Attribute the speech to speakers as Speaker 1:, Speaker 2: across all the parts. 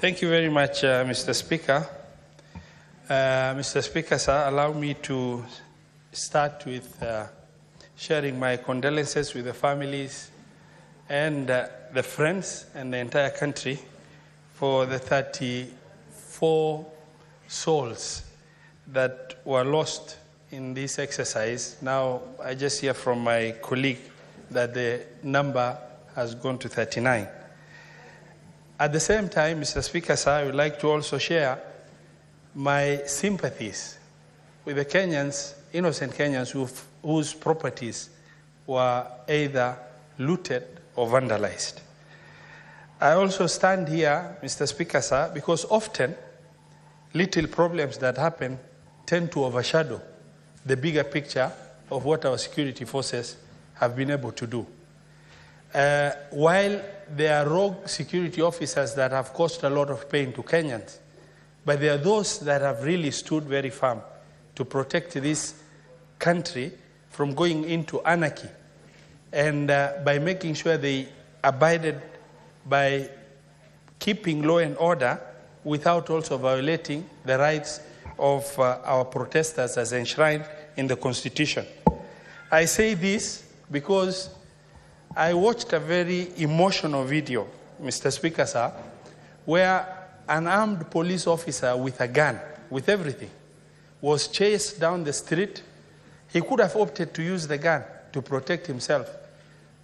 Speaker 1: Thank you very much, Mr. Speaker. Mr. Speaker, sir, allow me to start with sharing my condolences with the families and the friends and the entire country for the 34 souls that were lost in this exercise. Now, I just hear from my colleague that the number has gone to 39. At the same time, Mr. Speaker, sir, I would like to also share my sympathies with the Kenyans, innocent Kenyans whose properties were either looted or vandalized. I also stand here, Mr. Speaker, sir, because often little problems that happen tend to overshadow the bigger picture of what our security forces have been able to do. While there are rogue security officers that have caused a lot of pain to Kenyans, but there are those that have really stood very firm to protect this country from going into anarchy, and by making sure they abided by keeping law and order without also violating the rights of our protesters as enshrined in the Constitution. I say this because I watched a very emotional video, Mr. Speaker, sir, where an armed police officer with a gun, with everything, was chased down the street. He could have opted to use the gun to protect himself,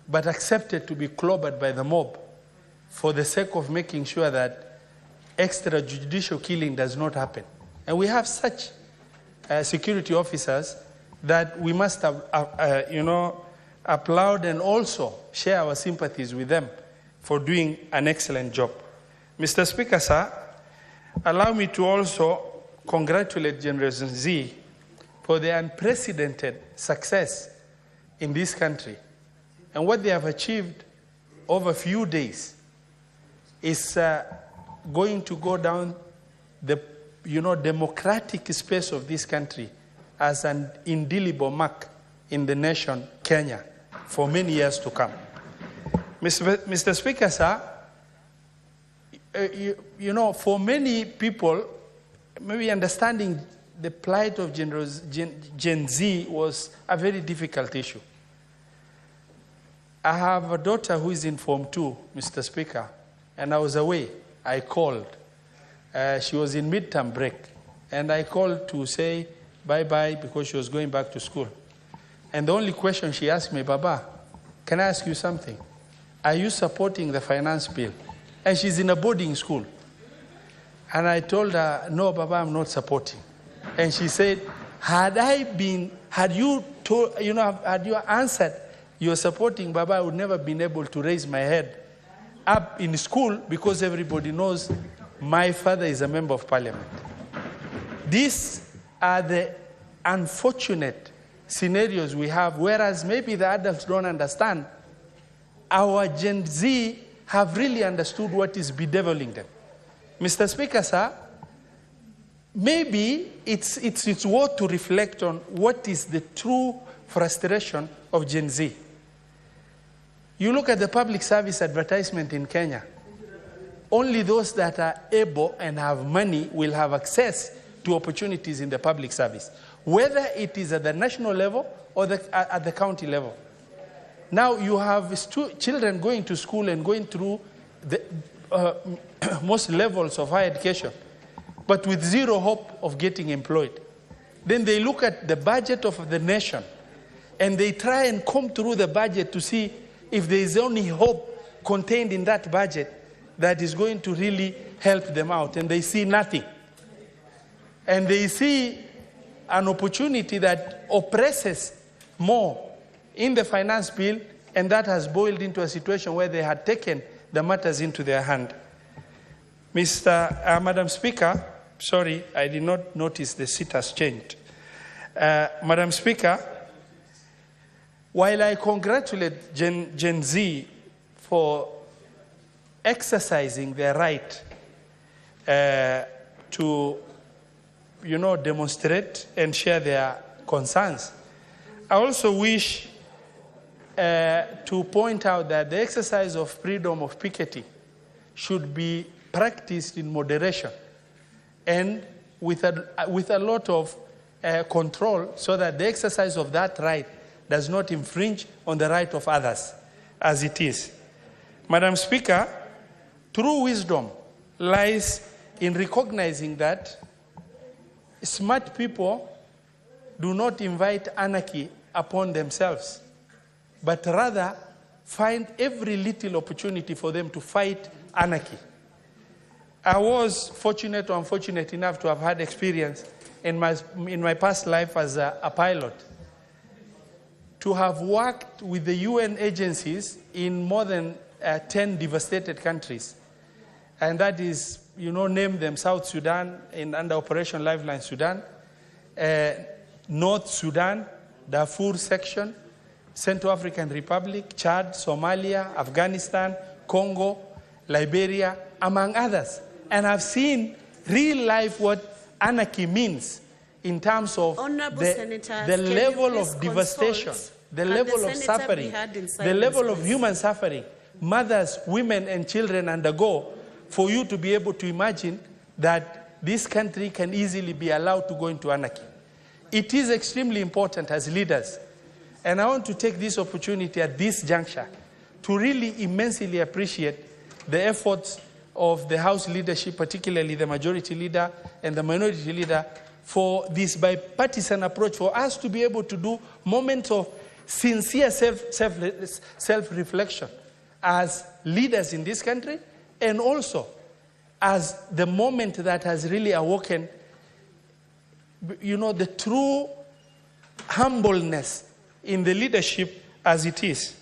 Speaker 1: but accepted to be clobbered by the mob for the sake of making sure that extrajudicial killing does not happen. And we have such security officers that we must have, applaud and also share our sympathies with them for doing an excellent job. Mr. Speaker, sir, allow me to also congratulate Generation Z for their unprecedented success in this country. And what they have achieved over a few days is going to go down the democratic space of this country as an indelible mark in the nation, Kenya, for many years to come. Mr. Speaker, sir, for many people, maybe understanding the plight of Gen Z was a very difficult issue. I have a daughter who is in Form 2, Mr. Speaker, and I was away. I called. She was in midterm break, and I called to say bye-bye because she was going back to school. And the only question she asked me, Baba, can I ask you something? Are you supporting the finance bill? And she's in a boarding school. And I told her, no, Baba, I'm not supporting. And she said, had you answered you're supporting, Baba, I would never been able to raise my head up in school because everybody knows my father is a member of parliament. These are the unfortunate scenarios we have, whereas maybe the adults don't understand. Our Gen Z have really understood what is bedeviling them. Mr. Speaker, sir, maybe it's worth to reflect on what is the true frustration of Gen Z. You look at the public service advertisement in Kenya. Only those that are able and have money will have access to opportunities in the public service, whether it is at the national level or at the county level. Now you have children going to school and going through the most levels of higher education, but with zero hope of getting employed. Then they look at the budget of the nation and they try and comb through the budget to see if there is only hope contained in that budget that is going to really help them out, and they see nothing. And they see an opportunity that oppresses more in the finance bill, and that has boiled into a situation where they had taken the matters into their hand. Madam Speaker, sorry, I did not notice the seat has changed. Madam Speaker, while I congratulate Gen Z for exercising their right to demonstrate and share their concerns, I also wish to point out that the exercise of freedom of picketing should be practiced in moderation and with a lot of control, so that the exercise of that right does not infringe on the right of others, as it is. Madam Speaker, true wisdom lies in recognizing that smart people do not invite anarchy upon themselves, but rather find every little opportunity for them to fight anarchy. I was fortunate or unfortunate enough to have had experience in my past life as a pilot, to have worked with the UN agencies in more than 10 devastated countries. And that is, name them: South Sudan under Operation Lifeline Sudan, North Sudan, Darfur section, Central African Republic, Chad, Somalia, Afghanistan, Congo, Liberia, among others. And I've seen real life what anarchy means in terms of the level of devastation, the level of suffering, the level of human suffering mothers, women, and children undergo, for you to be able to imagine that this country can easily be allowed to go into anarchy. It is extremely important as leaders, and I want to take this opportunity at this juncture to really immensely appreciate the efforts of the House leadership, particularly the majority leader and the minority leader, for this bipartisan approach, for us to be able to do moments of sincere self-reflection as leaders in this country, and also as the moment that has really awoken, the true humbleness in the leadership as it is.